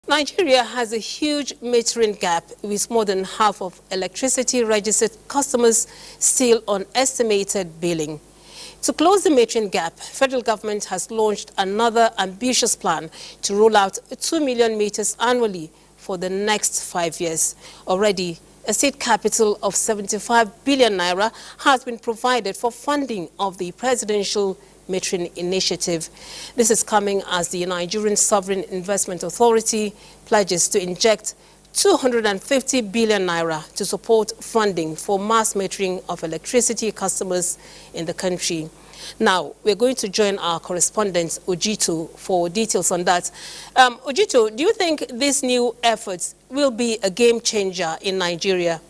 Nigeria has a huge metering gap, with more than half of electricity registered customers still on estimated billing. To close the metering gap, federal government has launched another ambitious plan to roll out 2 million meters annually for the next 5 years. Already, a state capital of 75 billion naira has been provided for funding of the presidential metering initiative. This is coming as the Nigerian Sovereign Investment Authority pledges to inject 250 billion naira to support funding for mass metering of electricity customers in the country. Now, we're going to join our correspondent, Ojito, for details on that. Ojito, do you think these new efforts will be a game changer in Nigeria?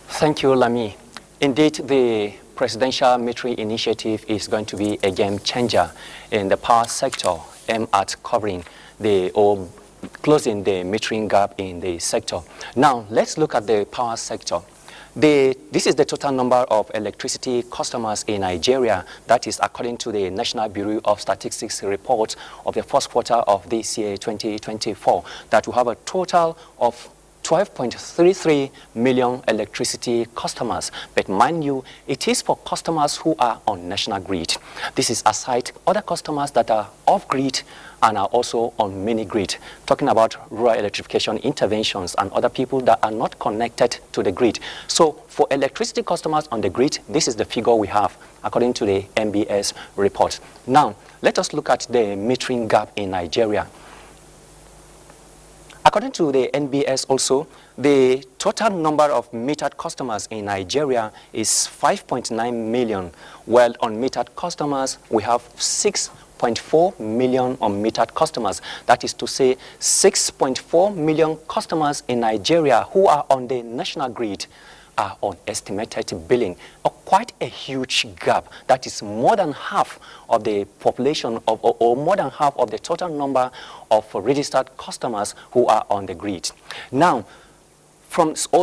Thank you, Lami. Indeed, the presidential metering initiative is going to be a game changer in the power sector aimed at covering or closing the metering gap in the sector. Now, let's look at the power sector. This is the total number of electricity customers in Nigeria. That is according to the National Bureau of Statistics report of the first quarter of this year, 2024, that we have a total of 12.33 million electricity customers. But mind you, it is for customers who are on national grid. This is aside other customers that are off-grid and are also on mini-grid, talking about rural electrification interventions and other people that are not connected to the grid. So for electricity customers on the grid, this is the figure we have according to the NBS report. Now, let us look at the metering gap in Nigeria. According to the NBS also, the total number of metered customers in Nigeria is 5.9 million, while unmetered customers, we have 6.4 million unmetered customers. That is to say, 6.4 million customers in Nigeria who are on the national grid are on estimated billing. Quite a huge gap. That is more than half of the population or more than half of the total number of registered customers who are on the grid. Now,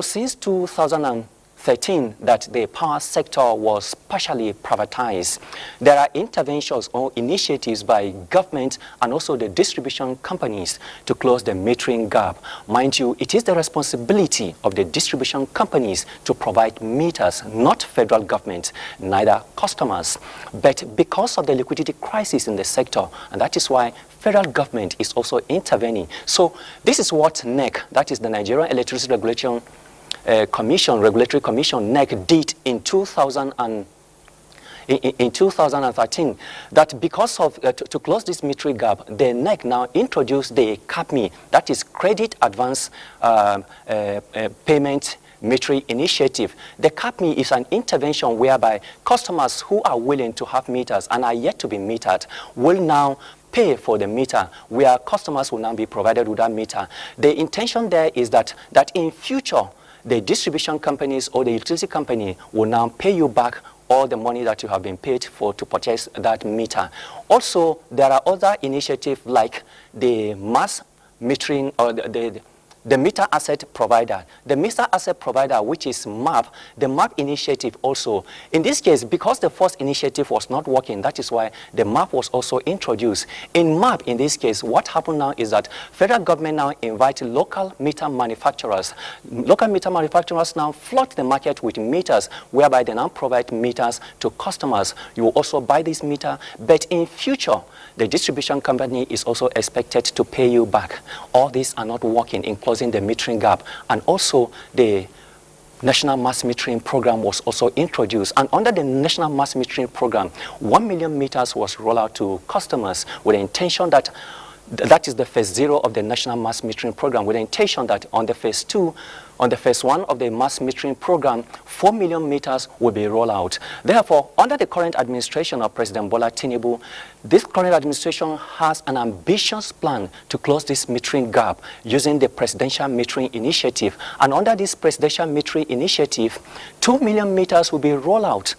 since 2013 that the power sector was partially privatized, there are interventions or initiatives by government and also the distribution companies to close the metering gap. Mind you, it is the responsibility of the distribution companies to provide meters, not federal government, neither customers. But because of the liquidity crisis in the sector, and that is why federal government is also intervening. So this is what NEC, that is the Nigerian Electricity Regulatory Commission, NEC, did in 2013, that because of to close this metering gap, the NEC now introduced the CAPME, that is Credit Advance Payment Metering Initiative. The CAPME is an intervention whereby customers who are willing to have meters and are yet to be metered will now pay for the meter, where customers will now be provided with that meter. The intention there is that in future, the distribution companies or the utility company will now pay you back all the money that you have been paid for to purchase that meter. Also, there are other initiatives like the mass metering or the meter asset provider. The meter asset provider, which is MAP, the MAP initiative also. In this case, because the first initiative was not working, that is why the MAP was also introduced. In MAP, in this case, what happened now is that federal government now invite local meter manufacturers. Local meter manufacturers now flood the market with meters, whereby they now provide meters to customers. You will also buy this meter, but in future, the distribution company is also expected to pay you back. All these are not working in closing the metering gap. And also the National Mass Metering Program was also introduced. And under the National Mass Metering Program, 1 million meters was rolled out to customers with the intention that is the phase 0 of the National Mass Metering Program, with the intention that on the phase 2, on the phase 1 of the mass metering program, 4 million meters will be rolled out. Therefore, under the current administration of President Bola Tinubu, this current administration has an ambitious plan to close this metering gap using the Presidential Metering Initiative. And under this Presidential Metering Initiative, 2 million meters will be rolled out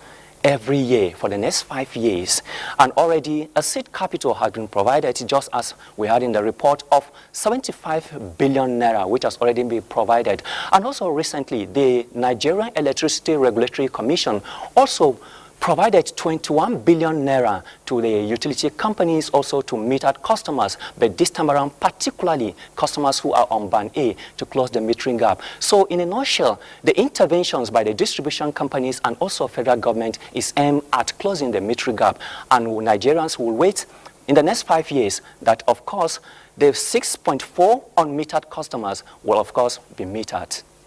every year for the next 5 years. And already a seed capital has been provided, just as we had in the report, of 75 billion naira, which has already been provided. And also recently, the Nigerian Electricity Regulatory Commission also provided 21 billion naira to the utility companies also to meter customers, but this time around, particularly customers who are on Band A, to close the metering gap. So in a nutshell, the interventions by the distribution companies and also federal government is aimed at closing the metering gap, and Nigerians will wait in the next 5 years that, of course, the 6.4 unmetered customers will, of course, be metered.